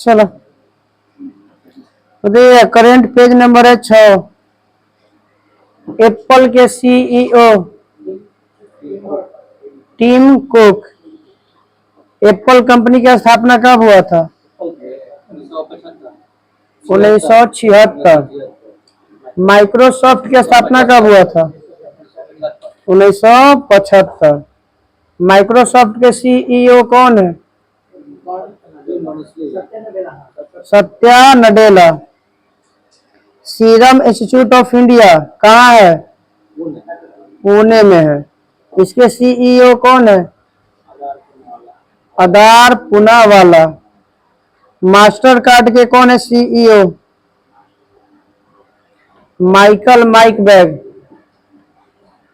चलो तो current page number है 6। एप्पल के CEO Tim Cook. Apple company की स्थापना कब हुआ था? 1976। माइक्रोसॉफ्ट की स्थापना कब हुआ था? 1975। माइक्रोसॉफ्ट के सीईओ कौन है? Satya Nadella. Serum institute of India कहाँ है? पुणे में है। इसके सीईओ कौन है? आधार पूनावाला। मास्टर कार्ड के कौन है CEO? Michael Miebach.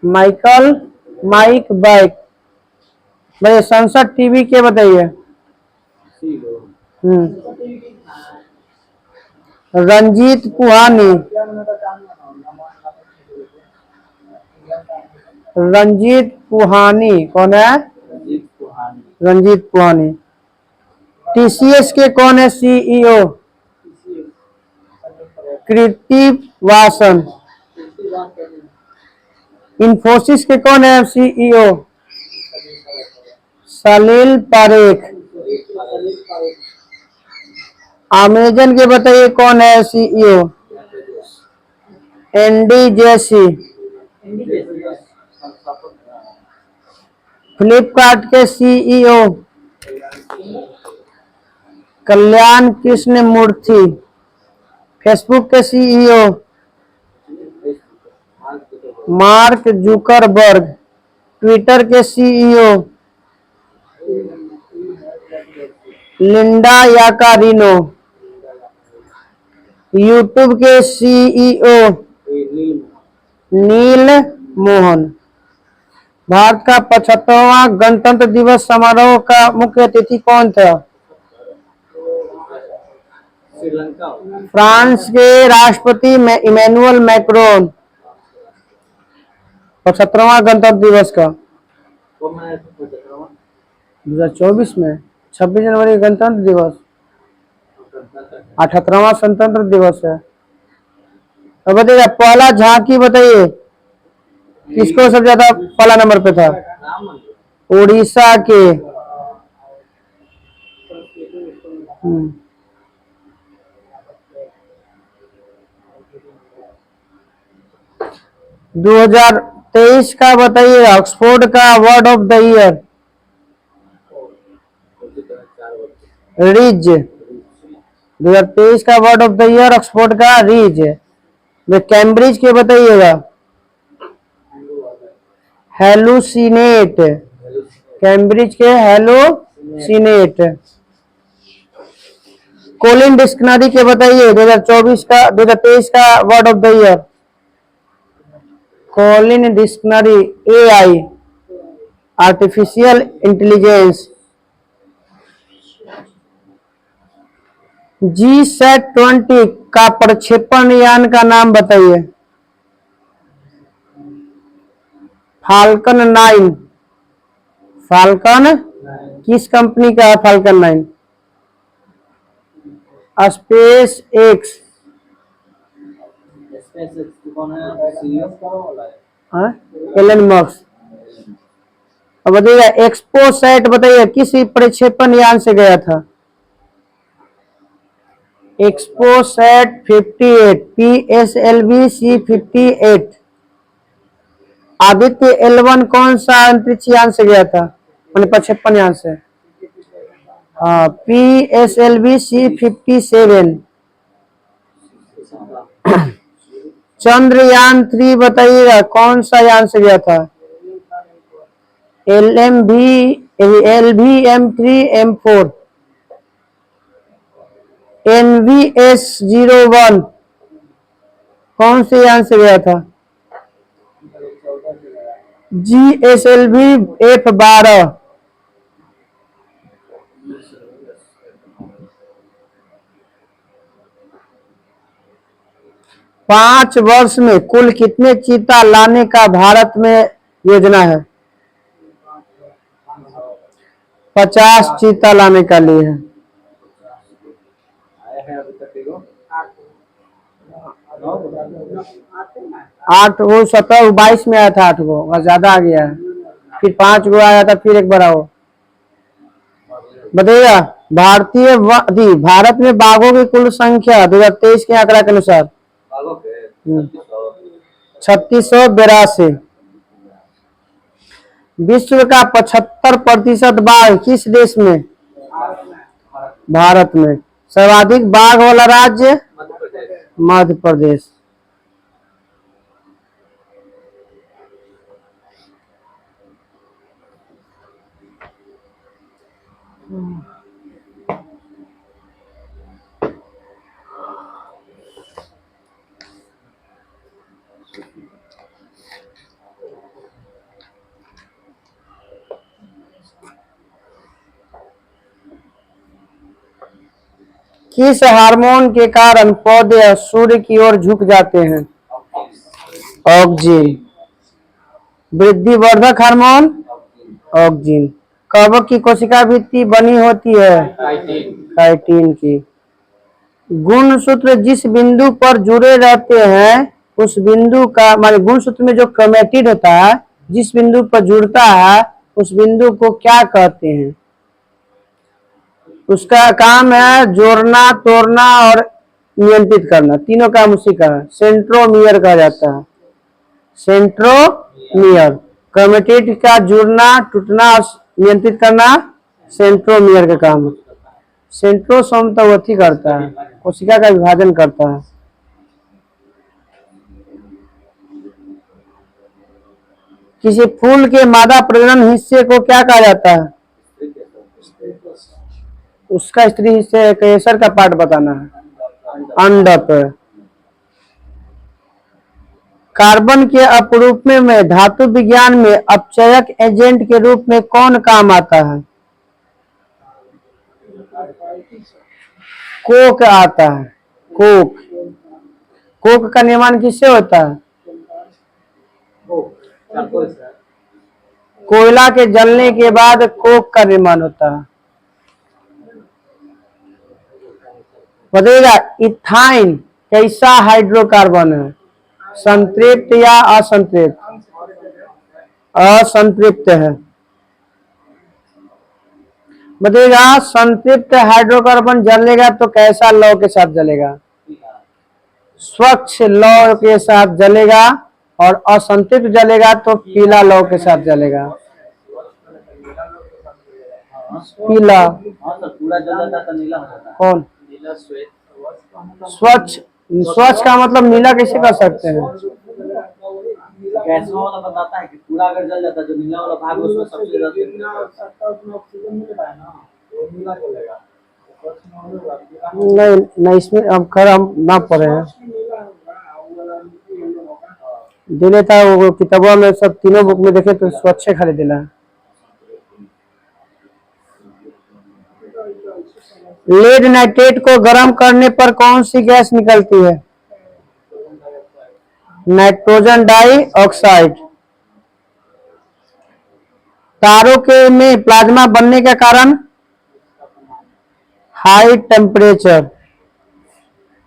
Michael Miebach. भाई संसद टीवी के बताइए। रंजीत पुहानी। रंजीत पुहानी कौन है? रंजीत पुहानी। टीसीएस के कौन है सीईओ? कृति वासन। इन्फोसिस के कौन है सीईओ? सलील पारेख। अमेजन के बताइए कौन है सीईओ? Andy Jassy. फ्लिपकार्ट के सीईओ कल्याण कृष्ण मूर्ति। फेसबुक के सीईओ मार्क जुकरबर्ग। ट्विटर के सीईओ लिंडा याकारिनो। यूट्यूब के सीईओ नील मोहन। भारत का 75वां गणतंत्र दिवस समारोह का मुख्य अतिथि कौन था? फ्रांस के राष्ट्रपति इमैनुअल मैक्रोन। 75वां गणतंत्र दिवस का 2024 में 26 जनवरी गणतंत्र दिवस। 78वां स्वतंत्र दिवस है। तो बताइए पहला झांकी बताइए किसको सबसे ज्यादा पहला नंबर पे था? उड़ीसा के। 2023 का बताइए ऑक्सफोर्ड का word of the year. Rizz. 2023 का word of the year Oxford का रिज। कैम्ब्रिज के बताइएगा। हेलुसिनेट। कैम्ब्रिज के हेलुसिनेट। कोलिन डिक्शनरी के बताइए 2023 का word of the year. Collins dictionary AI artificial intelligence. G-SAT-20 का प्रक्षेपण यान का नाम बताइए। फाल्कन 9। फाल्कन किस कंपनी का है? Falcon 9 SpaceX. Elon Musk. अब बताइए एक्सपोसैट बताइए किस प्रक्षेपण यान से गया था? XPoSat 58 PSLV C58। Aditya L1 कौन सा अंतरिक्ष यान से गया था? प्रक्षेपण यान से। PSLV C57। चंद्रयान 3 बताइएगा कौन सा यान से गया था? LVM3M4। NVS-01 कौन से यान से गया था? GSLV F12। पांच वर्ष में कुल कितने चीता लाने का भारत में योजना है? 50 चीता लाने का लिए है। 8 वो 17 22 में आया था, 8 गो बस, ज्यादा आ गया है। फिर 5 गो आया था, फिर एक बार आओ। बताइएगा भारत में बाघों की कुल संख्या 2023 के आंकड़ा के अनुसार 3682। विश्व का 75% बाघ किस देश में? भारत में। सर्वाधिक बाघ वाला राज्य मध्य प्रदेश। किस हार्मोन के कारण पौधे सूर्य की ओर झुक जाते हैं? ऑक्सीन। वृद्धिवर्धक हार्मोन ऑक्सीन। कवक की कोशिका भित्ति बनी होती है काइटिन की। गुणसूत्र जिस बिंदु पर जुड़े रहते हैं उस बिंदु का माने गुणसूत्र में जो क्रोमेटिड होता है जिस बिंदु पर जुड़ता है उस बिंदु को क्या कहते हैं? उसका काम है जोड़ना, तोड़ना और नियंत्रित करना, तीनों काम उसी का है। सेंट्रोमियर कहा जाता है। सेंट्रोमियर। क्रोमेटिड का जुड़ना, टूटना और नियंत्रित करना सेंट्रोमियर का काम है। सेंट्रोसोम तो वही करता है, कोशिका का विभाजन करता है। किसी फूल के मादा प्रजनन हिस्से को क्या कहा जाता है? उसका स्त्री हिस्से केसर का पार्ट बताना है। अंडक। कार्बन के अपरूप में धातु विज्ञान में अपचयक एजेंट के रूप में कौन काम आता है? कोक आता है। कोक। कोक का निर्माण किससे होता है? कोयला के जलने के बाद कोक का निर्माण होता है। बताइएगा इथाइन कैसा हाइड्रोकार्बन है? संतृप्त या असंतृप्त? असंतृप्त है। बताइएगा संतृप्त हाइड्रोकार्बन जलेगा तो कैसा लौ के साथ जलेगा? स्वच्छ लौ के साथ जलेगा और असंतृप्त जलेगा तो पीला लौ के साथ जलेगा। पीला कौन? स्वच्छ। स्वच्छ का मतलब नीला कैसे कर सकते हैं? गैसों वाला बताता है कि पूरा अगर जल जाता है जो नीला वाला भाग उसमें सबसे नहीं नहीं इसमें अब खैर हम ना पढ़े हैं। दिले था वो किताबों में सब तीनों बुक में देखे तो स्वच्छ खाली दिला। लेड नाइट्रेट को गर्म करने पर कौन सी गैस निकलती है? Nitrogen dioxide. तारों के में प्लाज्मा बनने का कारण? High temperature.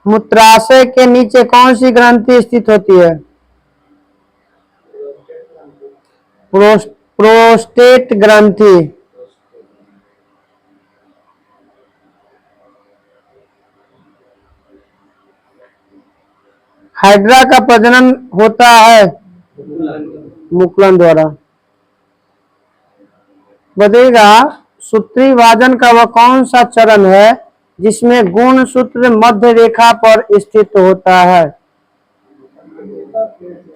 मूत्राशय के नीचे कौन सी ग्रंथि स्थित होती है? प्रोस्टेट ग्रंथि। हाइड्रा का प्रजनन होता है मुकुलन द्वारा। बताइएगा सूत्री विभाजन का वह कौन सा चरण है जिसमें गुणसूत्र मध्य रेखा पर स्थित होता है?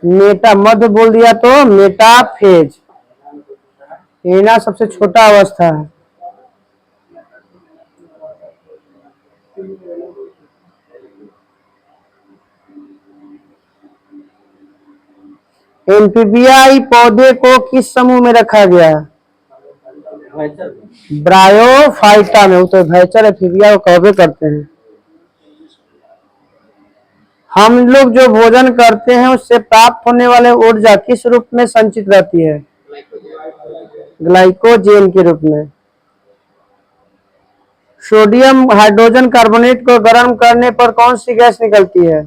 मेटा। मध्य बोल दिया तो मेटाफेज। ये ना सबसे छोटा अवस्था है। एम्फीबियाई पौधे को किस समूह में रखा गया है? ब्रायोफाइटा में। तो भैचर एम्फीबिया को कहवे करते हैं। हम लोग जो भोजन करते हैं उससे प्राप्त होने वाले ऊर्जा किस रूप में संचित रहती है? ग्लाइकोजेन के रूप में। सोडियम हाइड्रोजन कार्बोनेट को गर्म करने पर कौन सी गैस निकलती है?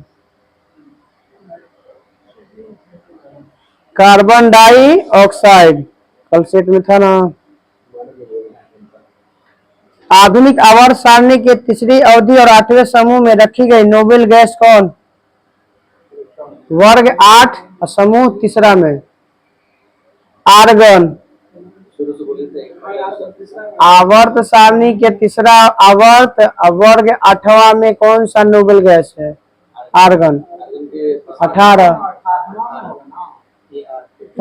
Carbon dioxide. कल सेट में था ना। आधुनिक आवर्त सारणी के तीसरी अवधि और 8वें समूह में रखी गई नोबेल गैस कौन? वर्ग 8 और समूह तीसरा में आर्गन। आवर्त सारणी के तीसरा आवर्त वर्ग 8वां में कौन सा नोबेल गैस है? आर्गन। 18।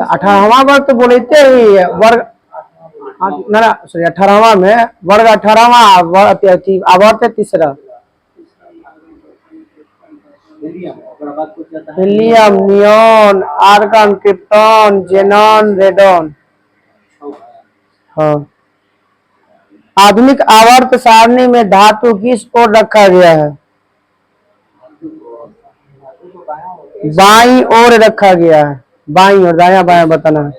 18वां वर्ग तो बोलते ही वर्ग ना ना सॉरी 18वां में वर्ग 18वां आवर्त है तीसरा। Helium, neon, argon, krypton, xenon, radon. हाँ। आधुनिक आवर्त सारणी में धातु किस ओर रखा गया है? बाईं ओर रखा गया है। बाईं और दाया बाया बताना है।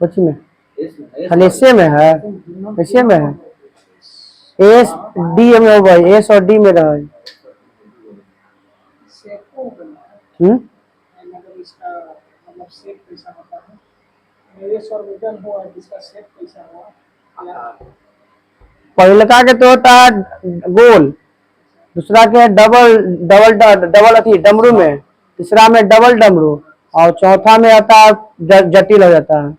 कुछ में खाली ऐसे में है, ऐसे में है। एस डी में होगा, एस और डी में रहा है। पहलका के तो होता है गोल, दूसरा के डबल डबल डबल अथी डमरू में, तीसरा में डबल डमरू और चौथा में आता है जटिल हो जाता है।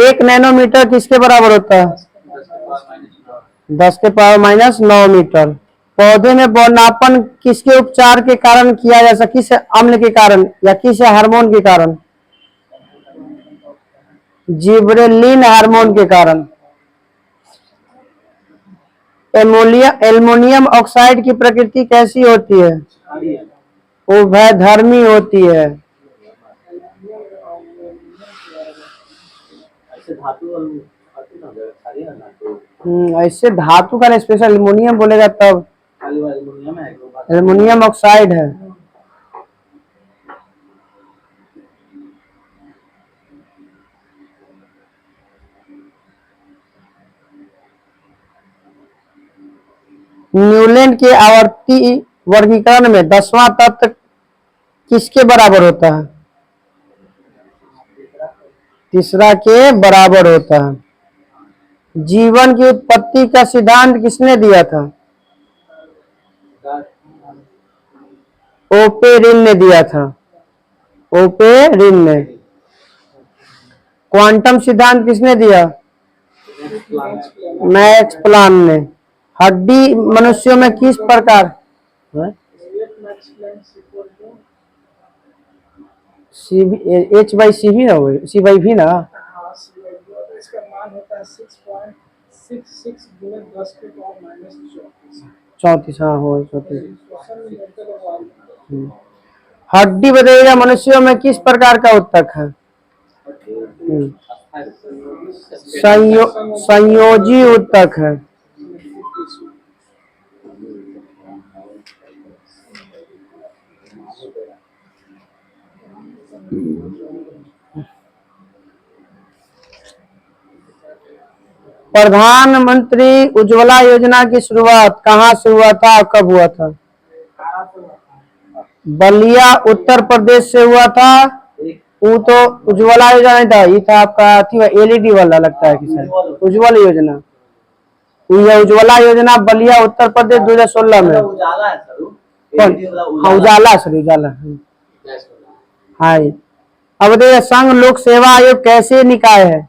एक नैनोमीटर किसके बराबर होता है? 10 के पावर माइनस 9 मीटर। पौधे में बौनापन किसके उपचार के कारण किया जा सकता? किस अम्ल के कारण या किस हार्मोन के कारण? जिबरेलिन हार्मोन के कारण। एल्युमिनियम ऑक्साइड की प्रकृति कैसी होती है? उभयधर्मी होती है। ऐसे धातु का स्पेशल एल्युमिनियम बोलेगा तब एल्युमिनियम ऑक्साइड है। न्यूलैंड के आवर्ती वर्गीकरण में 10वां तत्व किसके बराबर होता है? तीसरा के बराबर होता है। जीवन की उत्पत्ति का सिद्धांत किसने दिया था? ओपेरिन ने दिया था। ओपेरिन ने। क्वांटम सिद्धांत किसने दिया? मैक्स प्लांक ने। हड्डी मनुष्यों में किस प्रकार? एच बाई सी भी ना, सी बाई भी ना। इसका मान होता है 6.66 गुणे 10 के पावर माइनस 34। हाँ हो 34। हड्डी बताइएगा मनुष्यों में किस प्रकार का उत्तक है? संयोजी उत्तक है। प्रधानमंत्री उज्ज्वला योजना की शुरुआत कहाँ से हुआ था और कब हुआ था? बलिया उत्तर प्रदेश से हुआ था। वो तो उज्ज्वला योजना नहीं था, ये था आपका एलईडी वाला लगता है कि सर उज्ज्वल योजना। ये उज्ज्वला योजना बलिया उत्तर प्रदेश 2016 में। कौन? हाँ उजाला सर उजाला। हाँ अब देखिए संघ लोक सेवा आयोग कैसे निकाय है?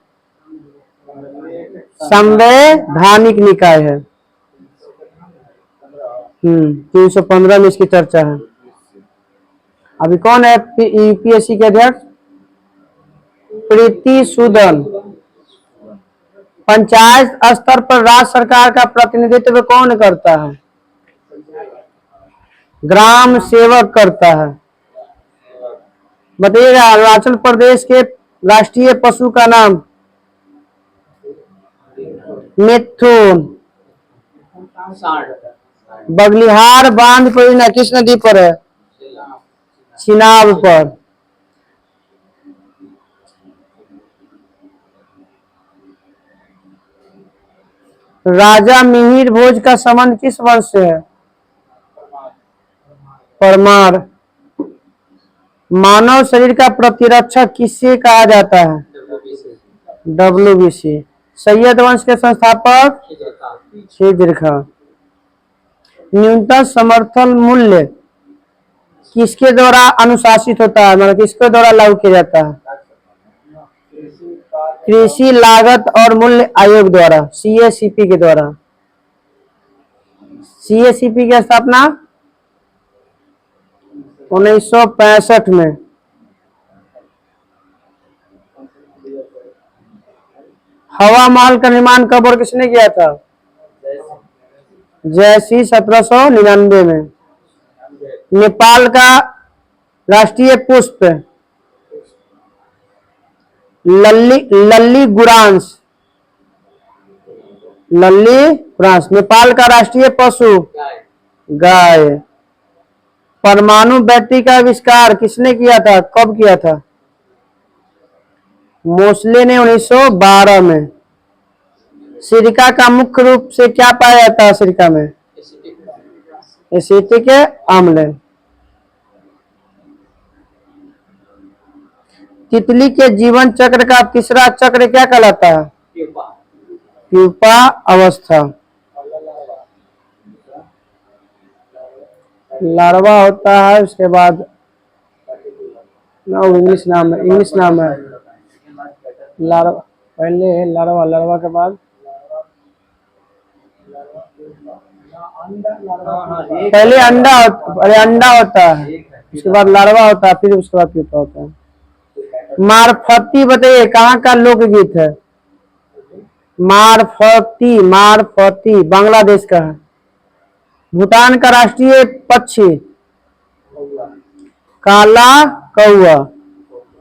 संवैधानिक निकाय है। 315 में इसकी चर्चा है। अभी कौन है यूपीएससी के अध्यक्ष? प्रीति सूदन। पंचायत स्तर पर राज्य सरकार का प्रतिनिधित्व कौन करता है? ग्राम सेवक करता है। बताइएगा अरुणाचल प्रदेश के राष्ट्रीय पशु का नाम? मिथुन। बगलिहार बांध परियोजना किस नदी पर है? चिनाब पर। राजा मिहिर भोज का संबंध किस वर्ष से है? परमार। मानव शरीर का प्रतिरक्षक किसे कहा जाता है? WBC। सैयद वंश के संस्थापक खिज्र खां। न्यूनतम समर्थन मूल्य किसके द्वारा अनुशासित होता है, मतलब किसके द्वारा लागू किया जाता है? कृषि लागत और मूल्य आयोग द्वारा, CACP के द्वारा। CACP की स्थापना 1965 में। हवा महल का निर्माण कब और किसने किया था? जयसिंह 1799 में। नेपाल का राष्ट्रीय पुष्प लल्ली गुरांस। नेपाल का राष्ट्रीय पशु गाय। परमाणु बैटरी का आविष्कार किसने किया था, कब किया था? मोस्ले ने 1912 में। सिरका का मुख्य रूप से क्या पाया जाता है? सिरका में एसिटिक अम्ल। तितली के जीवन चक्र का तीसरा चक्र क्या कहलाता है? प्यूपा अवस्था। लार्वा होता है, उसके बाद इंग्लिश नाम है लार्वा। पहले है लार्वा के बाद पहले अंडा होता है, उसके बाद लार्वा होता है, फिर उसके बाद प्यूपा होता है। मारफती बताइए कहाँ का लोकगीत है? मारफती बांग्लादेश का है। भूटान का राष्ट्रीय पक्षी काला कौआ।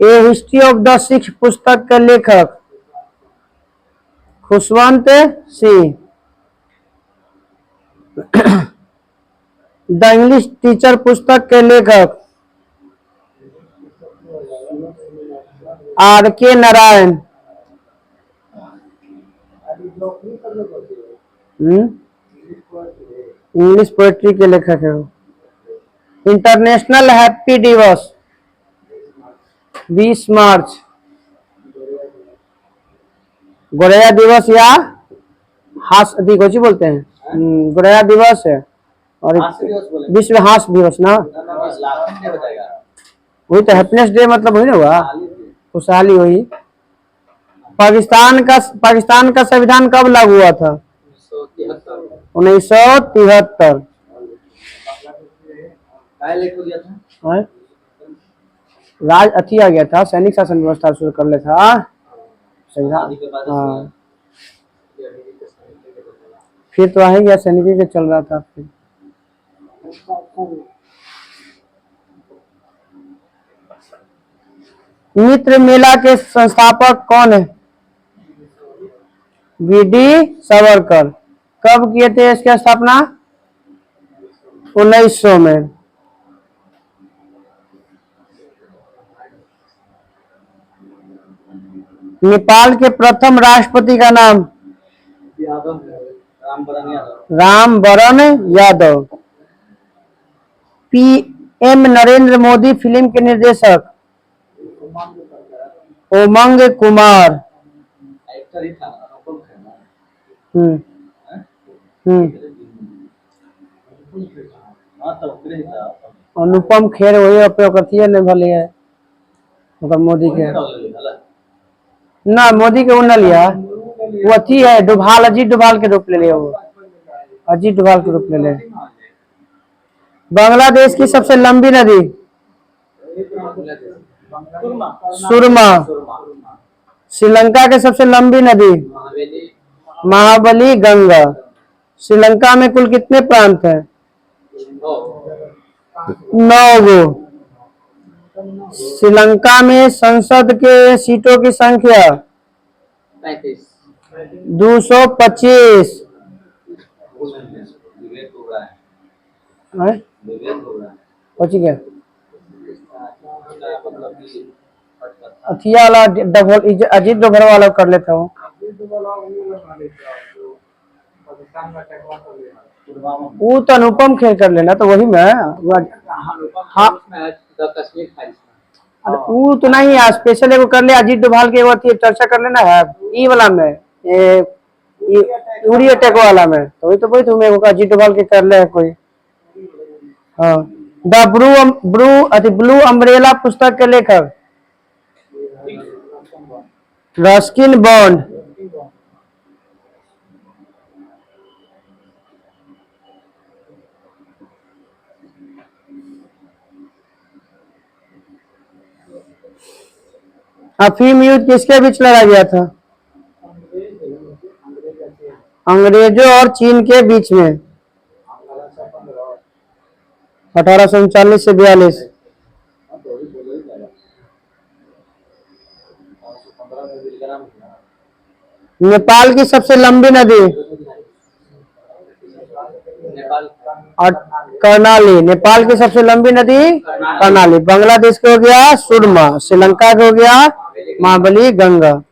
ए हिस्ट्री ऑफ द सिख पुस्तक के लेखक Khushwant Singh. The English teacher पुस्तक के लेखक RK नारायण। इंग्लिश पोएट्री के लेखक है वो। इंटरनेशनल हैप्पी दिवस 20 मार्च। गोरैया दिवस या हास दिवस बोलते हैं, गोरैया दिवस है और विश्व हास्य दिवस ना, वही तो हैप्पीनेस डे मतलब वही ना हुआ, खुशहाली हुई। पाकिस्तान का संविधान कब लागू हुआ था? 1973। राज अथी आ गया था, सैनिक शासन व्यवस्था शुरू कर ले था संविधान। हाँ फिर तो आ ही गया, सैनिक के चल रहा था फिर। मित्र मेला के संस्थापक कौन है? VD सावरकर। कब किए थे इसकी स्थापना? 1900 में। नेपाल के प्रथम राष्ट्रपति का नाम? रामवरण यादव। PM नरेंद्र मोदी फिल्म के निर्देशक? उमंग कुमार। अनुपम खेर वही उपयोग करती है भले है मतलब मोदी के ना, मोदी के वो न लिया, वो अथी है डुभाल, अजीत डुभाल के रूप ले लिया, वो अजीत डुभाल के रूप ले लिया। बांग्लादेश की सबसे लंबी नदी? सुरमा। श्रीलंका के सबसे लंबी नदी? महाबली गंगा। श्रीलंका में कुल कितने प्रांत हैं? 9 गो। श्रीलंका में संसद के सीटों की संख्या? 225। अथिया वाला अजीत डोभाल वाला कर लेता हूँ। वो तो अनुपम खेल कर लेना, तो वही में हाँ वो तो नहीं है, स्पेशल एगो कर ले अजीत डोभाल के एगो चर्चा कर लेना है ई वाला में, उड़ी अटैक वाला में, तो वही तुम्हें एगो अजीत डोभाल के कर ले कोई। हाँ, द ब्लू अम्ब्रेला पुस्तक के लेखक रस्किन बॉन्ड। अफीम युद्ध किसके बीच लड़ा गया था? अंग्रेजों और चीन के बीच में 1839 से 42। नेपाल की सबसे लंबी नदी कर्णाली। नेपाल की सबसे लंबी नदी कर्णाली। बांग्लादेश के हो गया सुरमा, श्रीलंका के हो गया महाबली गंगा।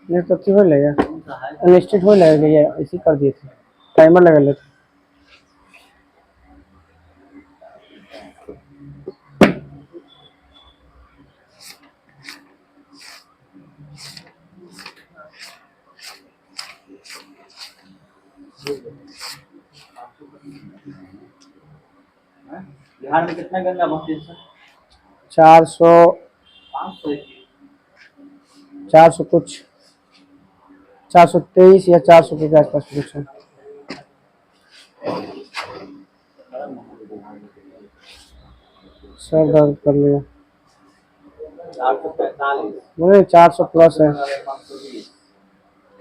ये तो हो लगेगा अनलिस्टेड हो लगेगा, ऐसे कर दिए थे, टाइमर लगा लेते। बिहार में कितना गंगा बहती है? 400 कुछ, 423 या 400 के आसपास कुछ है। सर दर्द कर लिया, 400 प्लस है।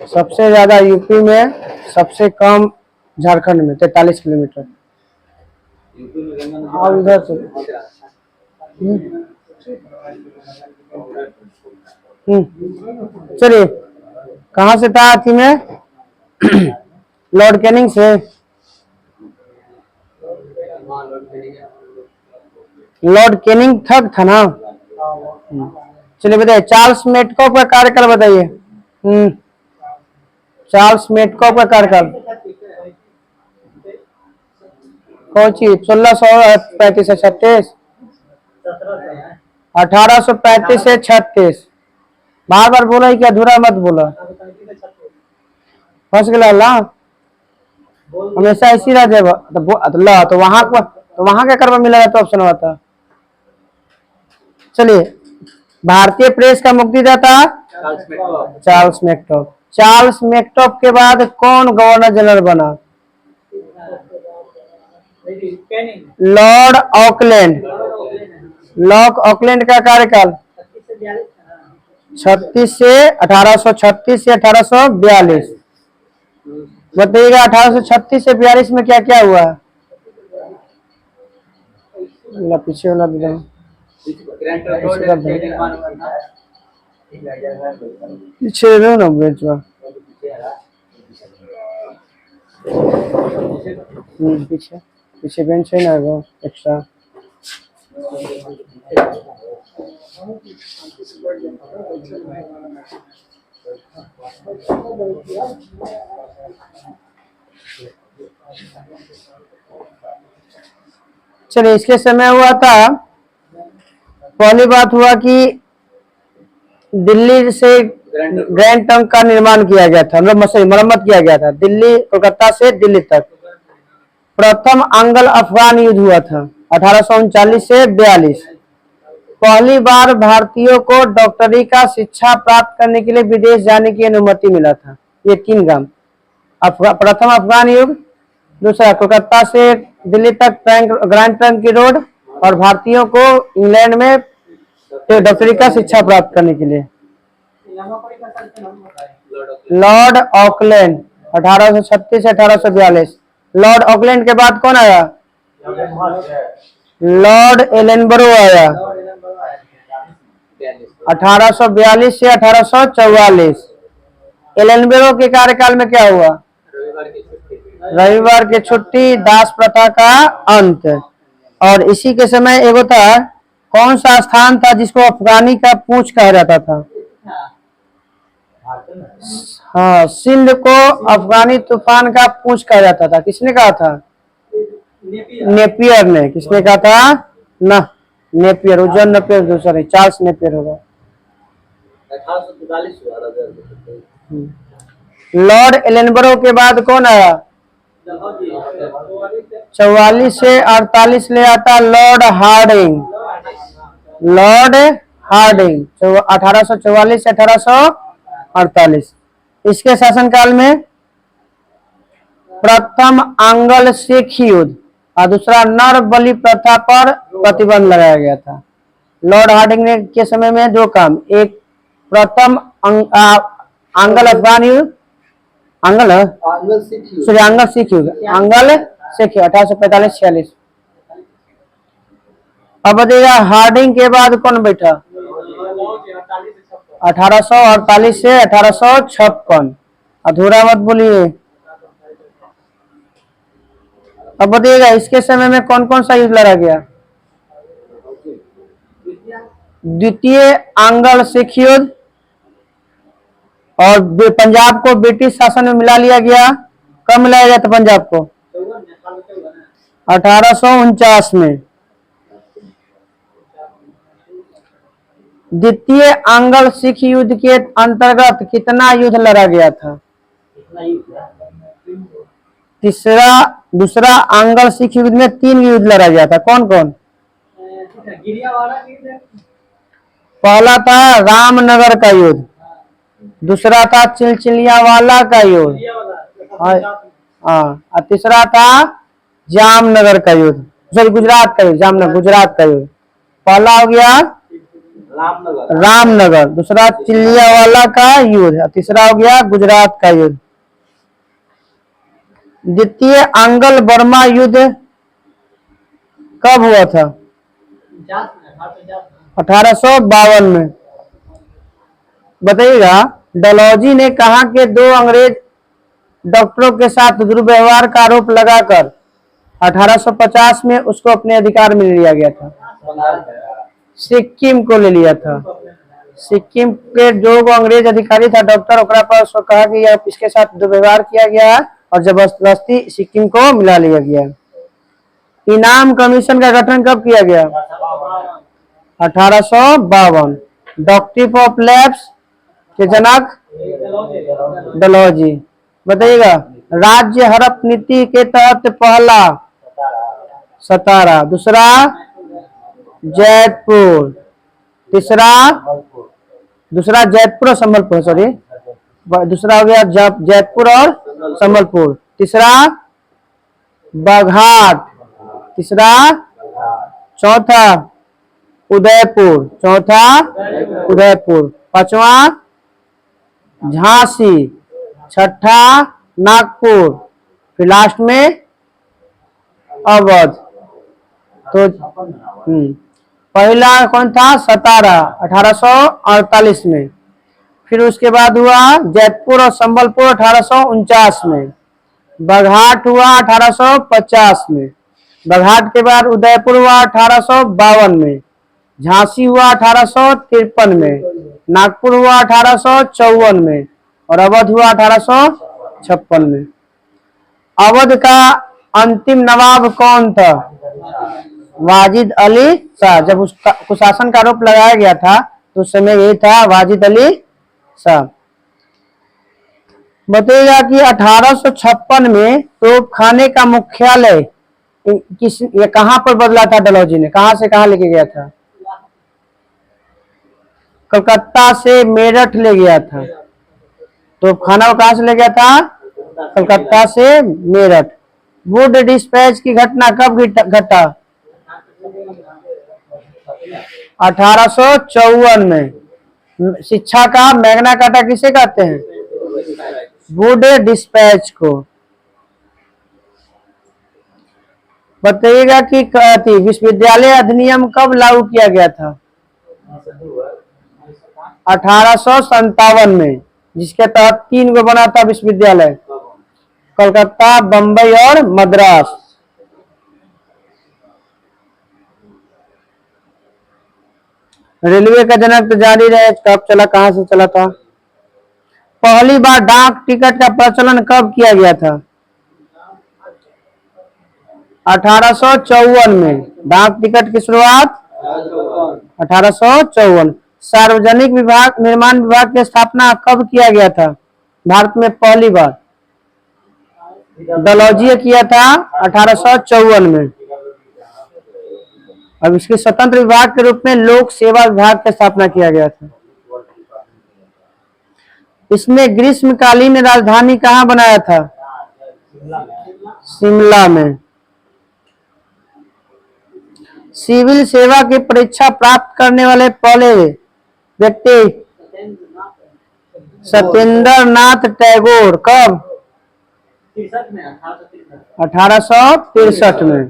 सबसे ज्यादा यूपी में, सबसे कम झारखंड में 43 किलोमीटर। और इधर से चलिए, कहाँ से था अथी में? लॉर्ड कैनिंग से। लॉर्ड कैनिंग थक था ना। चलिए बताइए, चार्ल्स मेटकॉफ का कार्यकाल बताइए। चार्ल्स मेटकॉफ का कार्यकाल कौन सी? 1635 से 36, 1835 से 36। बार बार बोला ही क्या, अधूरा मत बोला, फंस गया ला, हमेशा ऐसी रह जाएगा। तो वहां क्या करवा मिलेगा तो ऑप्शन हुआ था। चलिए, भारतीय प्रेस का मुक्तिदाता चार्ल्स मेकटॉफ। चार्ल्स मेकटॉफ के बाद कौन गवर्नर जनरल बना? Lord Auckland. लॉर्ड ऑकलैंड का कार्यकाल 36 से 1836 से 1842। बताइएगा 1836 से 42 में क्या क्या हुआ? पीछे वाला पीछे ना बेंच में, पीछे पीछे बेंच है ना वो एक्स्ट्रा। चलिए, इसके समय हुआ था, पहली बात हुआ कि दिल्ली से ग्रैंड ट्रंक का निर्माण किया गया था, मरम्मत किया गया था, दिल्ली कोलकाता से दिल्ली तक। प्रथम अंगल अफगान युद्ध हुआ था 1839 से 42। पहली बार भारतीयों को डॉक्टरी का शिक्षा प्राप्त करने के लिए विदेश जाने की अनुमति मिला था। ये 3 काम। प्रथम अफगान युद्ध, दूसरा कोलकाता से दिल्ली तक ग्रैंड ट्रंक की रोड, और भारतीयों को इंग्लैंड में डॉक्टरी का शिक्षा प्राप्त करने के लिए। लॉर्ड ऑकलैंड 1836 से 1842। लॉर्ड ऑकलैंड के बाद कौन आया? लॉर्ड एलनबरो आया 1842 से 1844। एलेनबेरो के कार्यकाल में क्या हुआ? रविवार की छुट्टी, दास प्रथा का अंत। और इसी के समय एगो था, कौन सा स्थान था जिसको अफगानी का पूंछ कहा जाता था? हाँ, सिंध को अफगानी तूफान का पूंछ कहा जाता था। किसने कहा था? नेपियर ने। किसने कहा था? ना, नेपियर, उज्जैन नेपियर दूसरा नहीं, चार्ल्स नेपियर होगा। 1843 हुआ था। लॉर्ड एलेनबरो के बाद कौन आया? 44 से 48 ले आता लॉर्ड हार्डिंग। लॉर्ड हार्डिंग 1844 से 1848। इसके शासनकाल में प्रथम आंग्ल सिख युद्ध और दूसरा नर बलि प्रथा पर प्रतिबंध लगाया गया था। लॉर्ड हार्डिंग ने के समय में दो काम, एक प्रथम आंग्ल अफगान युद्ध, आंग्ल सिख युद्ध, आंग्ल सिख 1845-46। अब बताइएगा हार्डिंग के बाद कौन बैठा? 1848 से 1856। अधूरा मत बोलिए। अब बताइएगा इसके समय में कौन कौन सा युद्ध लड़ा गया? द्वितीय आंग्ल सिख युद्ध, और पंजाब को ब्रिटिश शासन में मिला लिया गया। कब मिलाया गया था पंजाब को? 1849 में। द्वितीय आंग्ल सिख युद्ध के अंतर्गत कितना युद्ध लड़ा गया था? दूसरा आंग्ल सिख युद्ध में 3 युद्ध लड़ा गया था। कौन कौन? पहला था रामनगर का युद्ध, दूसरा था चिलचिलियावाला का युद्ध, हाँ, और तीसरा था जामनगर का युद्ध, सॉरी गुजरात का युद्ध, जामनगर गुजरात का युद्ध। पहला हो गया रामनगर, दूसरा चिलियावाला का युद्ध, तीसरा हो गया गुजरात का युद्ध। द्वितीय आंग्ल बर्मा युद्ध कब हुआ था? 1852 में। बताइएगा डलहौजी ने कहा कि 2 अंग्रेज डॉक्टरों के साथ दुर्व्यवहार का आरोप लगाकर 1850 में उसको अपने अधिकार में ले लिया गया था। सिक्किम को ले लिया था। सिक्किम के जो अंग्रेज अधिकारी था डॉक्टर, ओकरा पर उसको कहा कि यह इसके साथ दुर्व्यवहार किया गया है और जबरदस्ती सिक्किम को मिला लिया गया। इनाम कमीशन का गठन कब किया गया? 1852। डॉक्ट्रिन ऑफ लैप्स के जनक डलहौजी। बताइएगा राज्य हड़प नीति के तहत पहला सतारा, दूसरा जयपुर, दूसरा जयपुर और संबलपुर, सॉरी दूसरा हो गया जयपुर और संबलपुर, तीसरा बाघाट, तीसरा चौथा उदयपुर, पांचवा झांसी, छठा नागपुर, फिर लास्ट में अवध। तो पहला कौन था? सतारा 1848 में। फिर उसके बाद हुआ जयपुर और संबलपुर 1849 में। बाघाट हुआ 1850 में। बाघाट के बाद उदयपुर हुआ 1852 में। झांसी हुआ 1853 में। नागपुर हुआ 1854 में और अवध हुआ 1856 में। अवध का अंतिम नवाब कौन था? वाजिद अली शाह। जब उसका कुशासन का आरोप लगाया गया था तो उस समय यही था वाजिद अली शाह। बताइएगा कि 1856 में तोपखाने का मुख्यालय ये कहां पर बदला था? डलहौजी ने कहां से कहां लेके गया था? कलकत्ता से मेरठ ले गया था। तोपखाना को कहां से ले गया था? कलकत्ता से मेरठ। वुड डिस्पैच की घटना कब घटा? 1854 में। शिक्षा का मैग्ना कार्टा किसे कहते हैं? वुड डिस्पैच को। बताइएगा कि विश्वविद्यालय अधिनियम कब लागू किया गया था? 1857 में। जिसके तहत 3 को बना था विश्वविद्यालय, कोलकाता, बम्बई और मद्रास। रेलवे का जनक तो जारी रहे, कब चला, कहां से चला था। पहली बार डाक टिकट का प्रचलन कब किया गया था? 1854 में डाक टिकट की शुरुआत 1854। सार्वजनिक विभाग निर्माण विभाग की स्थापना कब किया गया था भारत में पहली बार? डलहौजी किया था 1854 में। अब इसके स्वतंत्र विभाग के रूप में लोक सेवा विभाग की स्थापना किया गया था। इसने ग्रीष्मकालीन राजधानी कहाँ बनाया था? शिमला में। सिविल सेवा की परीक्षा प्राप्त करने वाले पहले व्यक्ति सत्येंद्र नाथ टैगोर, कब? 1863 में।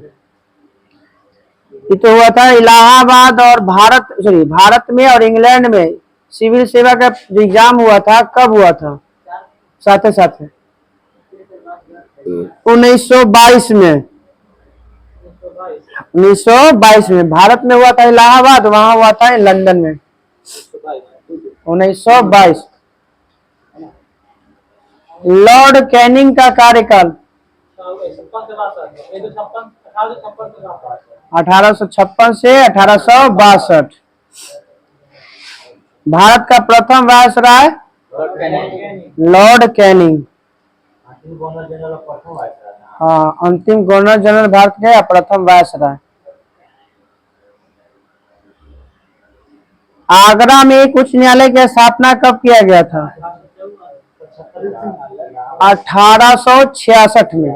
ये तो हुआ था इलाहाबाद और भारत में और इंग्लैंड में सिविल सेवा का जो एग्जाम हुआ था, कब हुआ था? साथ 1922 में। 1922 में भारत में हुआ था इलाहाबाद, वहां हुआ था लंदन में 1922। लॉर्ड कैनिंग का कार्यकाल 1856 से 1862। भारत का प्रथम वायसराय लॉर्ड कैनिंग। हाँ, अंतिम गवर्नर जनरल भारत के प्रथम वायसराय। आगरा में एक उच्च न्यायालय की स्थापना कब किया गया था? 1866 में।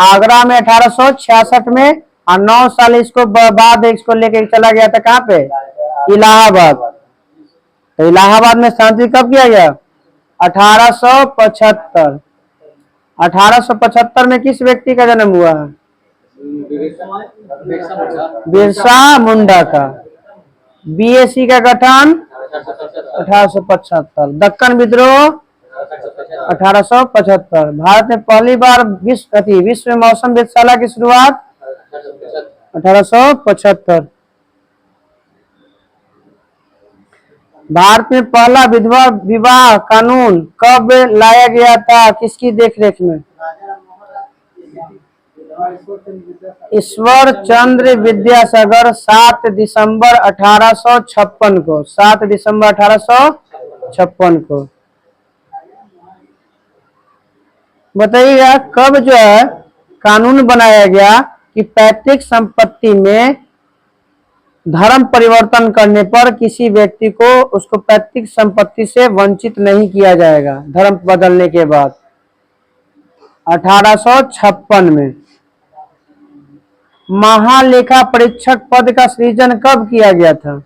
आगरा में 1866 में, और 9 साल इसको बाद इसको लेके चला गया था कहाँ पे? इलाहाबाद। तो इलाहाबाद में शांति कब किया गया? 1875। 1875 में किस व्यक्ति का जन्म हुआ है? बिरसा मुंडा का। बीएसी का गठन 1875। दक्कन विद्रोह 1875। भारत में पहली बार विश्व मौसम वेधशाला की शुरुआत 1875। भारत में पहला विधवा विवाह कानून कब लाया गया था, किसकी देखरेख में? ईश्वर चंद्र विद्यासागर 7 दिसंबर 1856 को। 7 दिसंबर 1856 को। बताइएगा कब जो है कानून बनाया गया कि पैतृक संपत्ति में धर्म परिवर्तन करने पर किसी व्यक्ति को उसको पैतृक संपत्ति से वंचित नहीं किया जाएगा धर्म बदलने के बाद? 1856 में। महालेखा परीक्षक पद का सृजन कब किया गया था?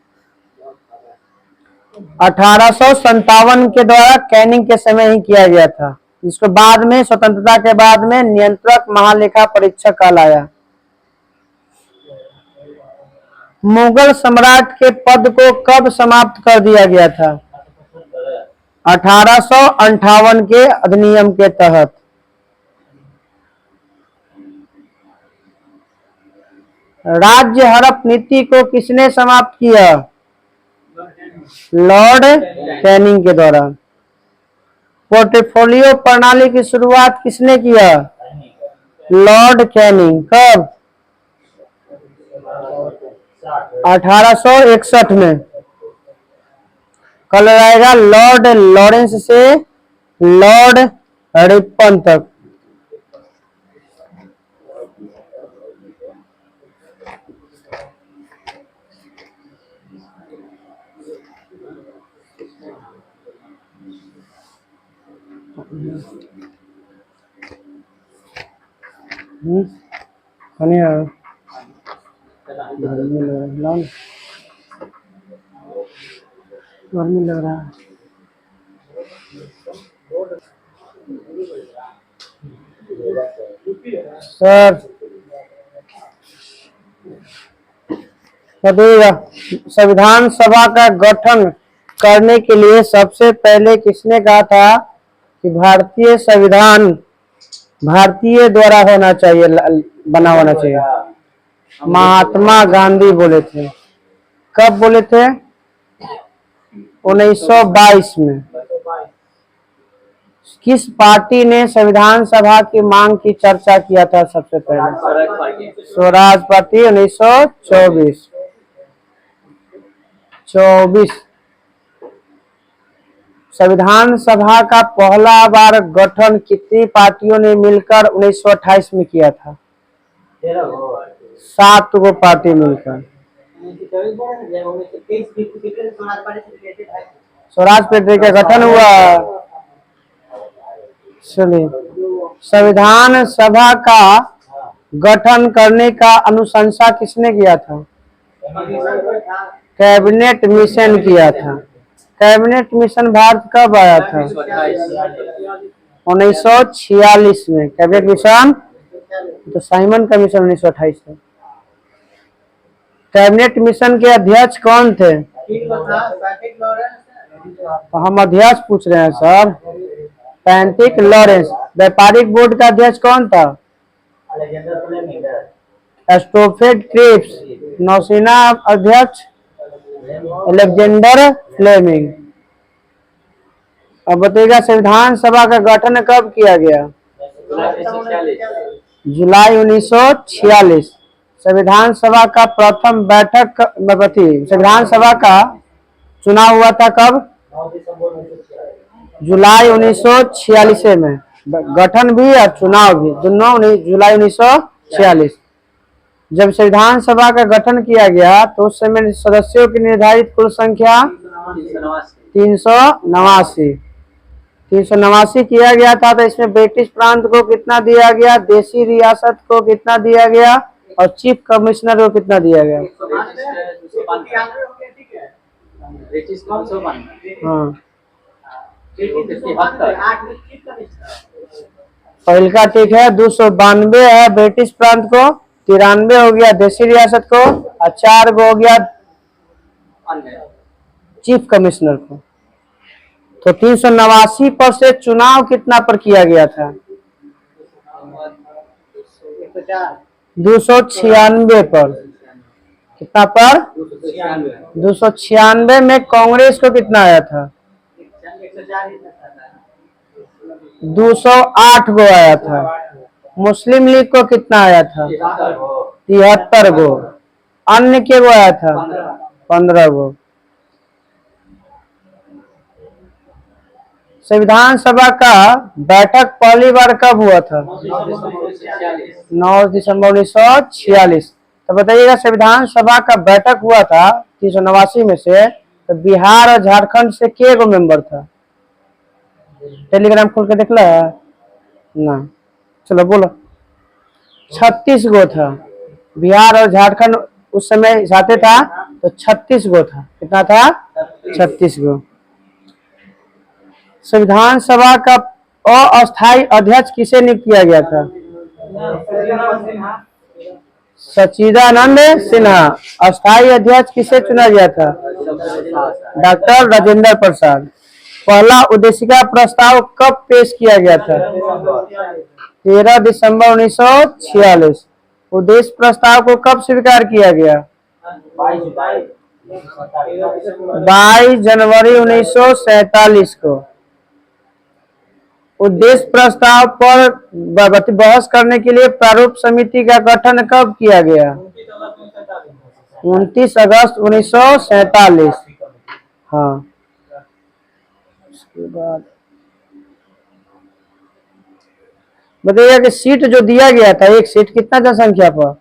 1857 के द्वारा कैनिंग के समय ही किया गया था, जिसको बाद में स्वतंत्रता के बाद में नियंत्रक महालेखा परीक्षक कहलाया। मुगल सम्राट के पद को कब समाप्त कर दिया गया था? 1858 के अधिनियम के तहत। राज्य हड़प नीति को किसने समाप्त किया? लॉर्ड कैनिंग के द्वारा। पोर्टफोलियो प्रणाली की शुरुआत किसने किया? Lord Canning. कब? 1861 में। कल रहेगा लॉर्ड लॉरेंस से लॉर्ड रिपन तक। गर्मी लग रहा है। सर बताइएगा संविधान सभा का गठन करने के लिए सबसे पहले किसने कहा था कि भारतीय संविधान भारतीय द्वारा होना चाहिए, बना होना चाहिए? महात्मा गांधी बोले थे। कब बोले थे? 1922 में। किस पार्टी ने संविधान सभा की मांग की चर्चा किया था सबसे पहले? स्वराज पार्टी। 1924। संविधान सभा का पहला बार गठन कितनी पार्टियों ने मिलकर 1928 में किया था? 7 गो पार्टी मिलकर। स्वराज पार्टी का गठन हुआ। चलिए, संविधान सभा का गठन करने का अनुशंसा किसने किया था? कैबिनेट मिशन किया था। कैबिनेट मिशन भारत कब आया था? 1946 में। कैबिनेट मिशन तो साइमन का मिशन 1928 है। कैबिनेट मिशन के अध्यक्ष कौन थे? तो हम अध्यक्ष पूछ रहे हैं सर। पैंटिक लॉरेंस। व्यापारिक बोर्ड का अध्यक्ष कौन था? एस्टोफेड क्रिप्स। नौसेना अध्यक्ष अलेक्जेंडर फ्लेमिंग। अब बताइएगा संविधान सभा का गठन कब किया गया? जुलाई 1946। संविधान सभा का प्रथम बैठक संविधान सभा का चुनाव हुआ था कब? जुलाई 1946 में। गठन भी और चुनाव भी दोनों जुलाई 1946। जब संविधान सभा का गठन किया गया तो उस समय सदस्यों की निर्धारित कुल संख्या 389 किया गया था। तो इसमें ब्रिटिश प्रांत को कितना दिया गया, देशी रियासत को कितना दिया गया और चीफ कमिश्नर को कितना दिया गया? हाँ, पहल का ठीक है। 292 है ब्रिटिश प्रांत को, 93 हो गया देशी रियासत को और 4 गो हो गया चीफ कमिश्नर को। तो 389 पर से चुनाव कितना पर किया गया था? 296 पर। कितना पर? 296 में कांग्रेस को कितना आया था? 208 गो आया था। मुस्लिम लीग को कितना आया था? 73 गो। अन्य के गो आया था? 15 गो। संविधान सभा का बैठक पहली बार कब हुआ था? 9 दिसंबर 1946। तो बताइएगा संविधान सभा का बैठक हुआ था 389 में से, तो बिहार और झारखंड से के गो मेंबर था? टेलीग्राम खोल के देख ला ना। चलो बोलो। 36 गो था। बिहार और झारखंड उस समय साथे था तो 36 गो था। कितना था? 36 गो। संविधान सभा का अस्थायी अध्यक्ष किसे नियुक्त किया गया था? सच्चिदानंद सिन्हा। अस्थायी अध्यक्ष किसे चुना गया था? डॉक्टर राजेंद्र प्रसाद। पहला उद्देशिका प्रस्ताव कब पेश किया गया था? 13 दिसंबर 1946। उद्देश्य प्रस्ताव को कब स्वीकार किया गया? 22 जनवरी 1947 को। उद्देश्य प्रस्ताव पर बहस करने के लिए प्रारूप समिति का गठन कब किया गया? 29 अगस्त 1947। हाँ, उसके बाद बताइए कि सीट जो दिया गया था, एक सीट कितना जनसंख्या पर?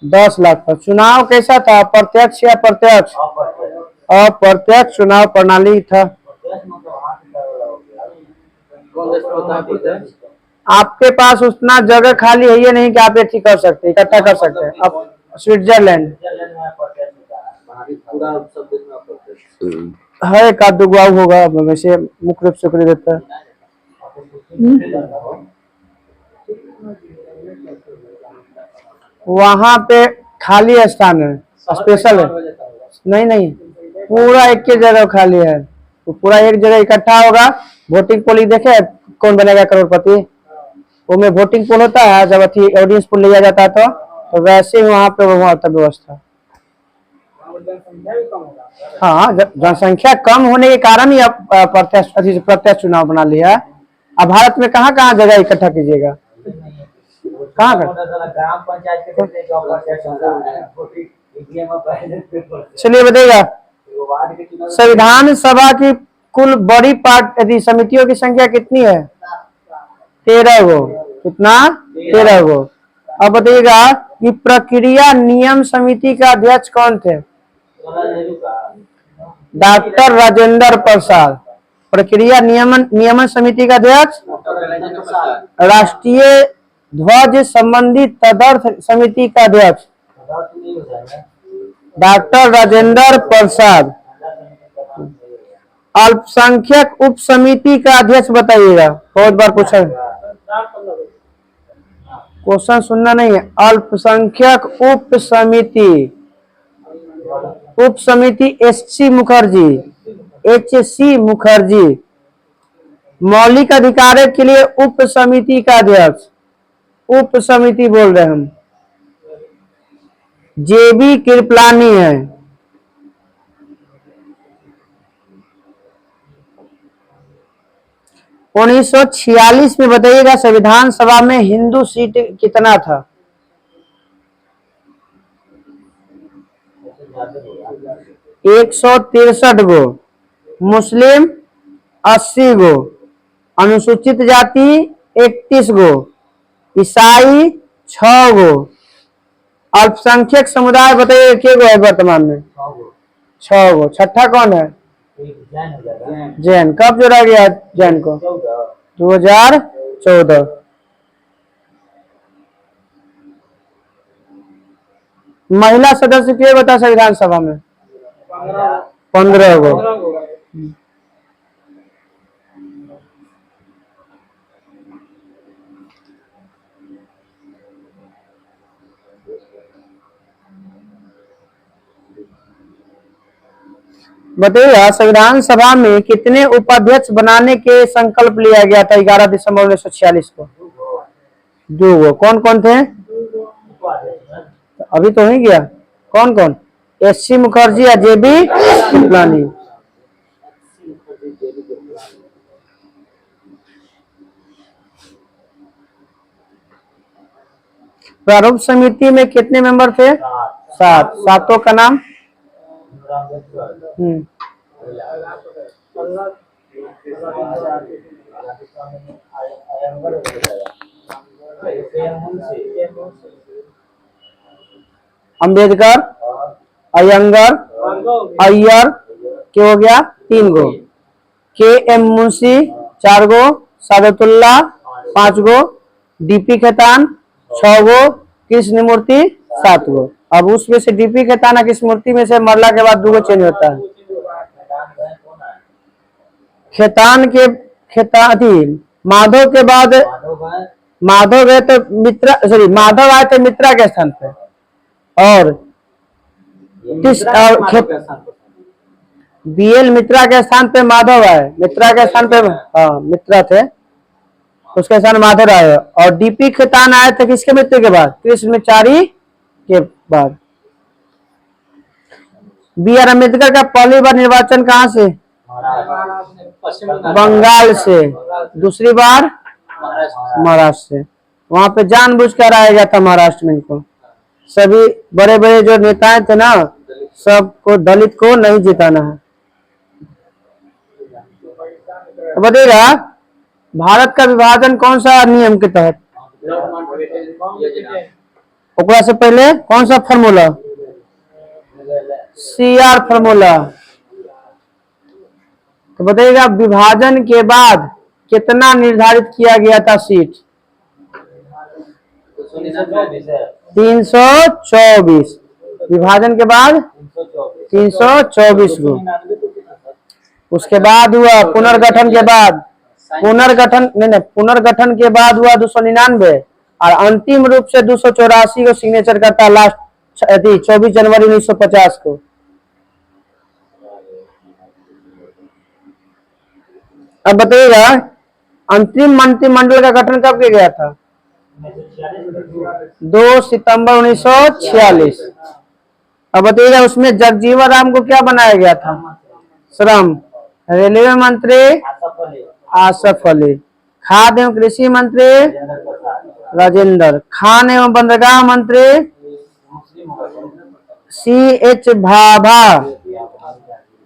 10 लाख पर। चुनाव कैसा था? प्रत्यक्ष या प्रत्यक्ष? अप्रत्यक्ष चुनाव प्रणाली था। आपके पास उतना जगह खाली है ये नहीं कि आप ये कर सकते, इकट्ठा कर सकते हैं। अब स्विट्जरलैंड है का दुगुआव होगा, वैसे मुख्य रूप से देता है। वहां पे खाली स्थान है, स्पेशल है। नहीं, पूरा एक के जगह खाली है, तो पूरा एक जगह इकट्ठा होगा। वोटिंग पोल देखे कौन बनेगा करोड़पति, वो में वोटिंग पोल होता है, जब अथी ऑडियंस पोल लिया जाता है तो वैसे ही वहाँ पे वहाँ होता व्यवस्था। हाँ, जनसंख्या कम होने के कारण ही अब प्रत्यक्ष चुनाव बना लिया है। अब भारत में कहाँ कहाँ जगह इकट्ठा कीजिएगा, कहाँ का। ग्राम पंचायत चलिए बताइएगा, संविधान सभा की कुल बड़ी पार्ट यदि समितियों की संख्या कितनी है? 13 गो। कितना? 13 गो। अब बताइएगा कि प्रक्रिया नियम समिति का अध्यक्ष कौन थे? डॉक्टर राजेंद्र प्रसाद। प्रक्रिया नियमन समिति का अध्यक्ष राष्ट्रीय ध्वज संबंधी तदर्थ समिति का अध्यक्ष डॉक्टर राजेंद्र प्रसाद। अल्पसंख्यक उप समिति का अध्यक्ष बताइएगा, बहुत बार पूछा, क्वेश्चन सुनना नहीं है। अल्पसंख्यक उप समिति एच.सी. मुखर्जी। मौलिक अधिकारों के लिए उप समिति का अध्यक्ष, उप समिति बोल रहे हम, जे.बी. कृपलानी है। उन्नीस 1946 में बताइएगा संविधान सभा में हिंदू सीट कितना था? 163 गो, मुस्लिम 80 गो, अनुसूचित जाति 31 गो, ईसाई 6 गो। अल्पसंख्यक समुदाय बताइए क्या गो है वर्तमान में? 6 गो। छठा कौन है? जैन। कब जोड़ा गया जैन को? 2014। महिला सदस्य क्या बता संविधान सभा में? 15 गो। बताइए संविधान सभा में कितने उपाध्यक्ष बनाने के संकल्प लिया गया था 11 दिसंबर 1946 को? 2 गो। कौन कौन थे? अभी तो नहीं गया। कौन कौन? एच.सी. मुखर्जी या जे.बी. कृपलानी। प्रारूप समिति में कितने मेंबर थे? 7। सातों का नाम? अंबेडकर, अयंगर, अय्यर क्या हो गया? 3 गो। के.एम. मुंशी 4 गो, सादतुल्ला 5 गो, डी.पी. खेतान 6 गो, कृष्णमूर्ति 7 गो। अब उसमें से डी.पी. खेतान कृष्णमूर्ति में से मरला के बाद 2 गो चेंज होता है। माधव के बाद माधव गए तो मित्रा, सॉरी माधव आए थे मित्रा के स्थान पे, और बी.एल. मित्रा के स्थान पे माधव आए। मित्रा के स्थान पे मित्रा थे, उसके स्थान माधव आए। और डी.पी. खेतान आए थे किसके मृत्यु के बाद? कृष्णचारी के बाद। बी.आर. अम्बेडकर का पहली बार निर्वाचन कहाँ से? बंगाल से। दूसरी बार महाराष्ट्र से। वहां पे जानबूझ कर आया गया था महाराष्ट्र में इनको। सभी बड़े बड़े जो नेताएं थे ना, सबको दलित को नहीं जिताना है। तो बताइएगा भारत का विभाजन कौन सा नियम के तहत? ओकरा से पहले कौन सा फॉर्मूला? CR formula. तो बताइएगा विभाजन के बाद कितना निर्धारित किया गया था सीट? 324। विभाजन के बाद 324 गो। उसके बाद हुआ पुनर्गठन के बाद, पुनर्गठन के बाद हुआ 299, और अंतिम रूप से 284 को सिग्नेचर करता लास्ट 24 जनवरी 1950 को। अब बताइएगा, अंतरिम मंत्रिमंडल का गठन कब किया गया था? 2 सितंबर 1946। अब बताइएगा, उसमें जगजीवन राम को क्या बनाया गया था? श्रम। रेलवे मंत्री आसफ अली। खाद्य एवं कृषि मंत्री राजेंद्र। खान एवं बंदरगाह मंत्री CH भाभा।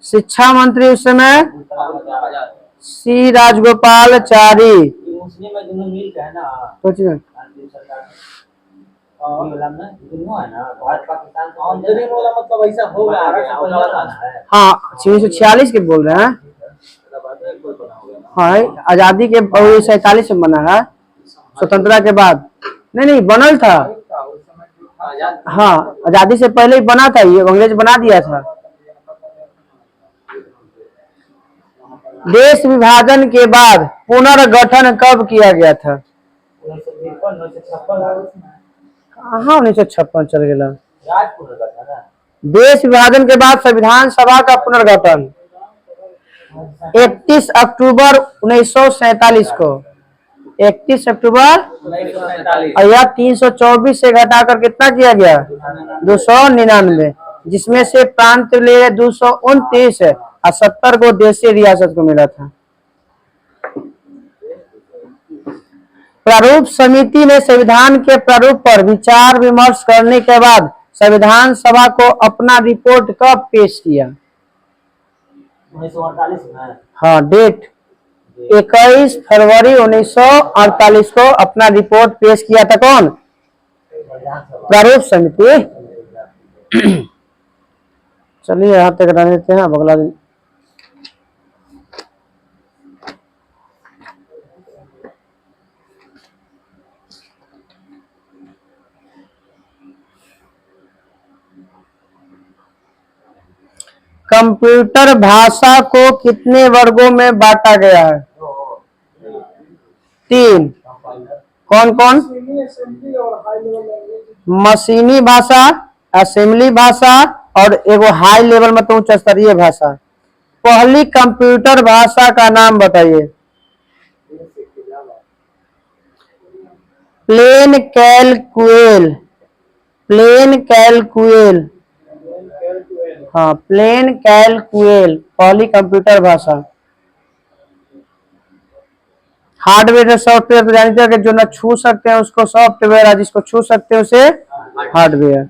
शिक्षा मंत्री उस समय C राजगोपालचारी। मुस्लिम में दोनों मिल के है ना, सोचिए, भारत पाकिस्तान अंतरिम वाला मतलब ऐसा होगा। हाँ 1946 के बोल रहे हैं। हाँ आजादी के 47 में बना है, स्वतंत्रता के बाद। नहीं बनल था। हाँ आजादी से पहले ही बना था, ये अंग्रेज बना दिया था। देश विभाजन के बाद पुनर्गठन कब किया गया था? 1956 चल गया। देश विभाजन के बाद संविधान सभा का पुनर्गठन 31 अक्टूबर 1947 को। 31 अक्टूबर। और यह 324 से घटाकर कितना किया गया? 299, जिसमें से प्रांत ले 229 और 70 को देशीय रियासत को मिला था। प्रारूप समिति ने संविधान के प्रारूप पर विचार विमर्श करने के बाद संविधान सभा को अपना रिपोर्ट कब पेश किया? 1948 में। हाँ डेट 21 फरवरी 1948 को अपना रिपोर्ट पेश किया था। कौन? प्रारूप समिति। चलिए यहाँ तक रहने देते हैं, अगला दिन। कंप्यूटर भाषा को कितने वर्गों में बांटा गया है? 3। कौन कौन? मशीनी भाषा, असेंबली भाषा और एगो हाई लेवल मतलब उच्च स्तरीय भाषा। पहली कंप्यूटर भाषा का नाम बताइए। प्लेन कैलकुएल। प्लेन कैलकुएल। हाँ प्लेन कैलकुएल पहली कंप्यूटर भाषा। हार्डवेयर और सॉफ्टवेयर तो जानते हैं कि जो ना छू सकते हैं उसको सॉफ्टवेयर है, जिसको छू सकते हैं उसे हार्डवेयर।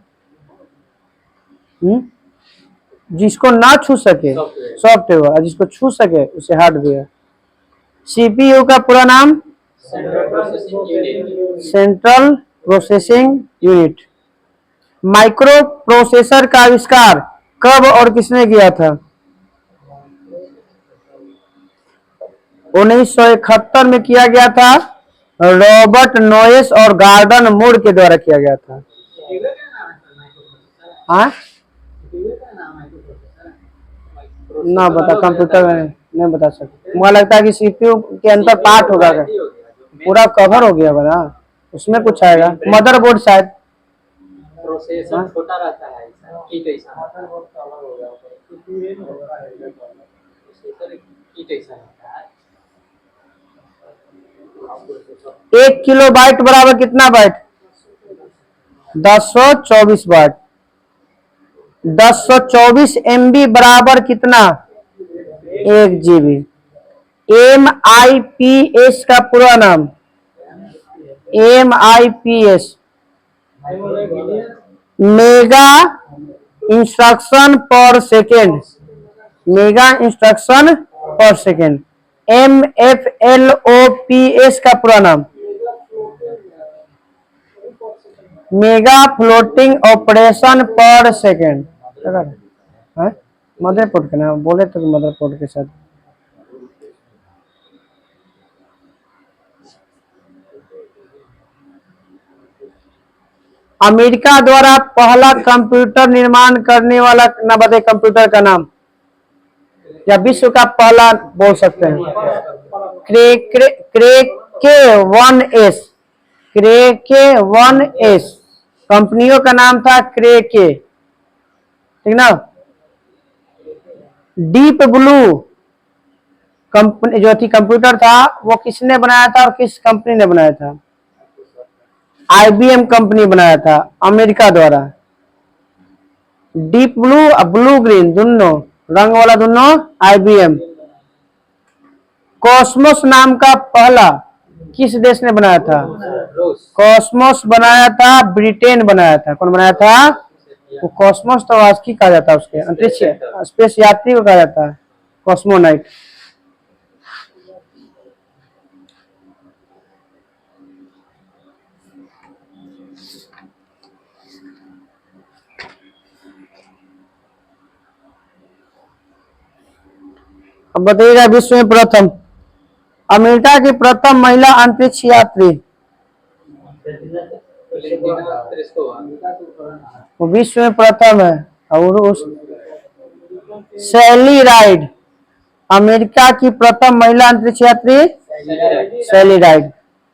जिसको ना छू सके सॉफ्टवेयर और जिसको छू सके उसे हार्डवेयर। CPU का पूरा नाम central processing unit. Micro processor का आविष्कार कब और किसने किया था? 1971 में किया गया था। रॉबर्ट नोयस और गार्डन मूर के द्वारा किया गया था। हाँ ना बता, कंप्यूटर में नहीं बता सकते। मुझे लगता है कि CPU के अंदर पार्ट होगा, पूरा कवर हो गया बना, उसमें कुछ आएगा। मदरबोर्ड शायद। प्रोसेसर छोटा रहता है ठीक है। 1 किलोबाइट बराबर कितना बाइट? 1024 बाइट। 1024 MB बराबर कितना? 1 GB। MIPS का पूरा नाम? MIPS मेगा इंस्ट्रक्शन पर सेकेंड। मेगा इंस्ट्रक्शन पर सेकेंड। MFLOPS का पूरा नाम? मेगा फ्लोटिंग ऑपरेशन पर सेकेंड। मदरबोर्ड का नाम बोले तो मदरबोर्ड के साथ। अमेरिका द्वारा पहला कंप्यूटर निर्माण करने वाला ना बताए कंप्यूटर का नाम, या विश्व का पहला बोल सकते हैं। क्रेके-1S। क्रेके-1S कंपनियों का नाम था क्रेके, ठीक ना। डीप ब्लू कंपनी जो थी कंप्यूटर था वो किसने बनाया था और किस कंपनी ने बनाया था? IBM कंपनी बनाया था, अमेरिका द्वारा। डीप ब्लू और ब्लू ग्रीन दोनों रंग वाला दोनों IBM। कॉस्मोस नाम का पहला किस देश ने बनाया था? रूस। कॉस्मोस बनाया था, ब्रिटेन बनाया था। कौन बनाया था? वो कॉस्मोस तो आज की कहा जाता है, उसके अंतरिक्ष स्पेस यात्री को कहा जाता है कॉस्मोनाइट। अब बताइएगा विश्व में प्रथम, अमेरिका की प्रथम महिला अंतरिक्ष यात्री वो विश्व में प्रथम है। और उस सैली राइड, अमेरिका की प्रथम महिला अंतरिक्ष यात्री सैली राइड।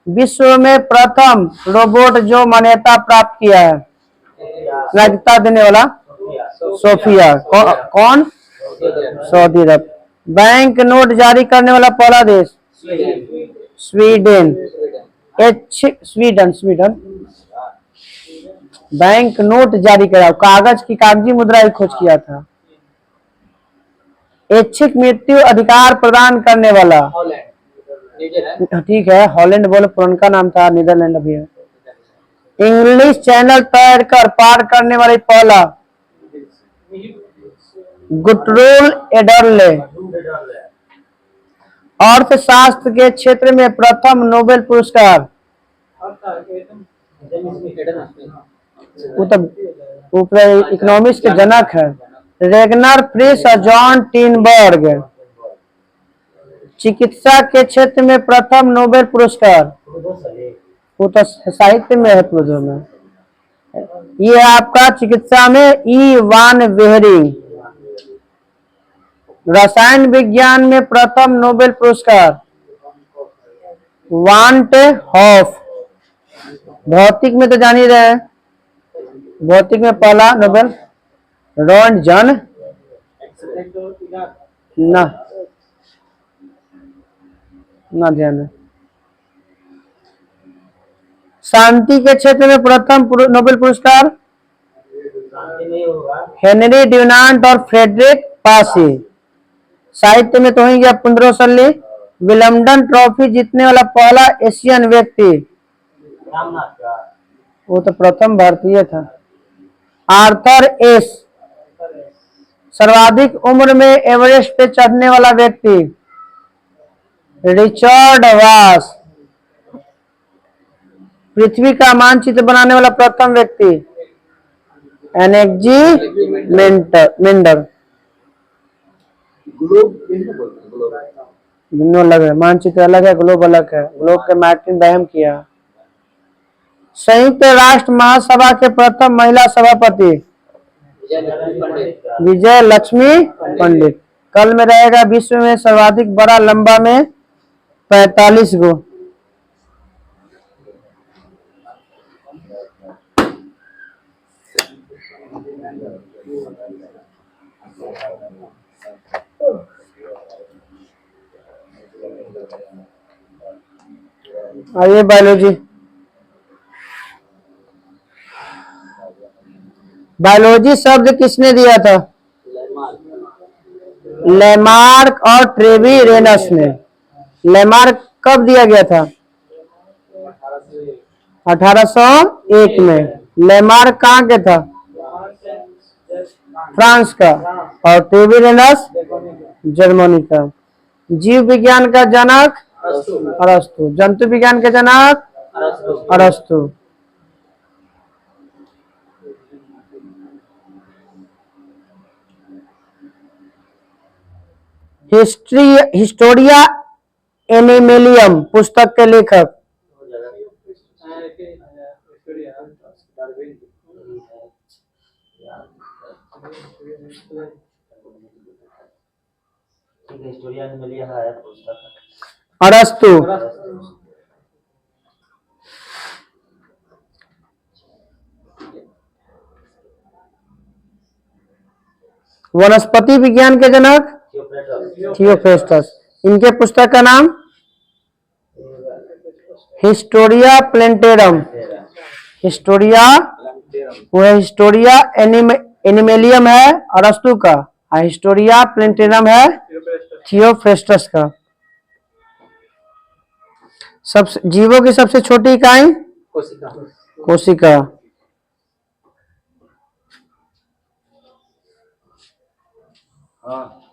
विश्व में प्रथम रोबोट जो मान्यता प्राप्त किया है, नागरिकता देने वाला, सोफिया। कौन? सऊदी अरब। बैंक नोट जारी करने वाला पहला देश? स्वीडन। स्वीडन बैंक नोट जारी करा, कागज की कागजी मुद्रा की खोज किया था। ऐच्छिक मृत्यु अधिकार प्रदान करने वाला? ठीक है, हॉलैंड बोले, पुरनका नाम था नीदरलैंड अभी है। इंग्लिश चैनल तैर कर पार करने वाली पहला? गुटरूल एडरले। अर्थशास्त्र के क्षेत्र में प्रथम नोबेल पुरस्कार? वो तो इकोनॉमिक्स के जनक है, रेगनर फ्रिश और जॉन टीनबर्ग। चिकित्सा के क्षेत्र में प्रथम नोबेल पुरस्कार? वो तो साहित्य में है, प्रोजो में। ये आपका चिकित्सा में ई वान वेहरिंग। रसायन विज्ञान में प्रथम नोबेल पुरस्कार? Van't Hoff. भौतिक में तो जान ही रहे, भौतिक में पहला नोबेल रॉन्टजन ना ध्यान है। शांति के क्षेत्र में प्रथम नोबेल पुरस्कार? हेनरी ड्यूनांट और फ्रेडरिक पासी। साहित्य में तो ही गया पुंद्रोसल्ली। विलम्बडन ट्रॉफी जीतने वाला पहला एशियन व्यक्ति? वो तो प्रथम भारतीय था, आर्थर एस। सर्वाधिक उम्र में एवरेस्ट पे चढ़ने वाला व्यक्ति? रिचर्ड वास। पृथ्वी का मानचित्र बनाने वाला प्रथम व्यक्ति? एनेक्जी मेंडर। दोनों अलग है, मानचित्र अलग है, ग्लोब अलग है। ग्लोब के मैपिंग बैम किया। संयुक्त राष्ट्र महासभा के प्रथम महिला सभापति? विजय लक्ष्मी पंडित। कल में रहेगा विश्व में सर्वाधिक बड़ा लंबा में 45 गो। आइए बायोलॉजी। बायोलॉजी शब्द किसने दिया था? लेमार्क और ट्रेविरेनस ने। लेमार्क कब दिया गया था? 1801 में। लेमार्क कहाँ के था? फ्रांस का। और ट्रेविरेनस जर्मनी का। जीव विज्ञान का जनक? अरस्तु। जंतु विज्ञान के जनक? अरस्तु। हिस्टोरिया एनिमेलियम पुस्तक के लेखक? अरस्तु। वनस्पति विज्ञान के जनक? थियोफ्रेस्टस। इनके पुस्तक का नाम हिस्टोरिया प्लेंटेरम। हिस्टोरिया, वो है हिस्टोरिया एनिमेलियम है अरस्तु का, और हिस्टोरिया प्लेंटेरम है थियोफ्रेस्टस का। सब जीवों की सबसे छोटी इकाई कोशिका। कोशिका। हाँ।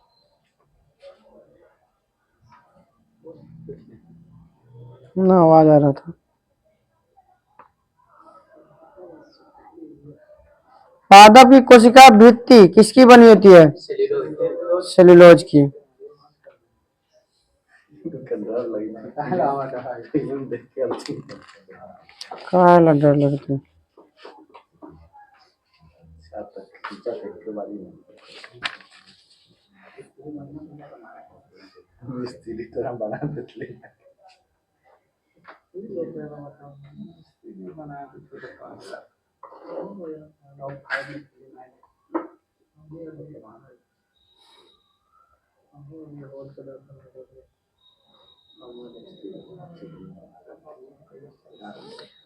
ना आवाज आ रहा था। पादप की कोशिका भित्ति किसकी बनी होती है? सेल्यूलोज की। काला डर लगता है।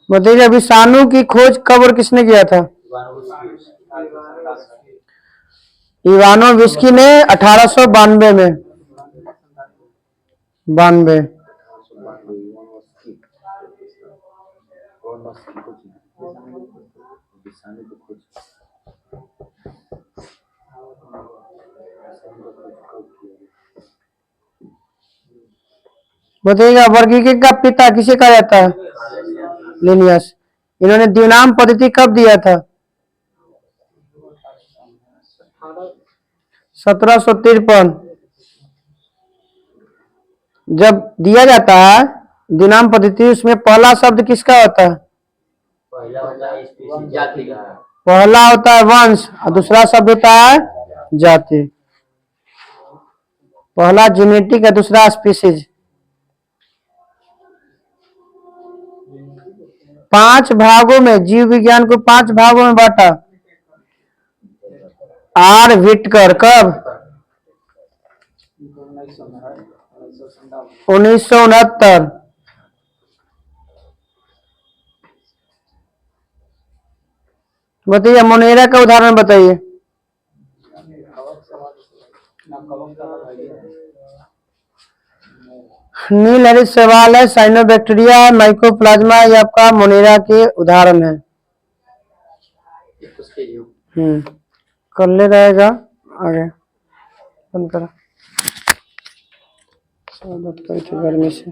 बताइए विषाणु की खोज कब और किसने किया था? इवानोविस्की ने 1892 में। 92। बताइएगा वर्गीकृत का पिता किसे कहा जाता है? लिनियस। इन्होंने द्विनाम पद्धति कब दिया था? 1753। जब दिया जाता है द्विनाम पद्धति, उसमें पहला शब्द किसका होता है? पहला होता है वंश और दूसरा शब्द होता है जाति। पहला जेनेटिक है, दूसरा स्पीसीज। 5 भागों में जीव विज्ञान को 5 भागों में बांटा आर विटकर। कब? 1969। बताइए मोनेरा का उदाहरण बताइए। नील हरित सवाल है। साइनोबैक्टीरिया, माइकोप्लाज्मा, ये आपका मोनेरा के उदाहरण है। कर ले रहेगा आगे। बंद करा गर्मी से।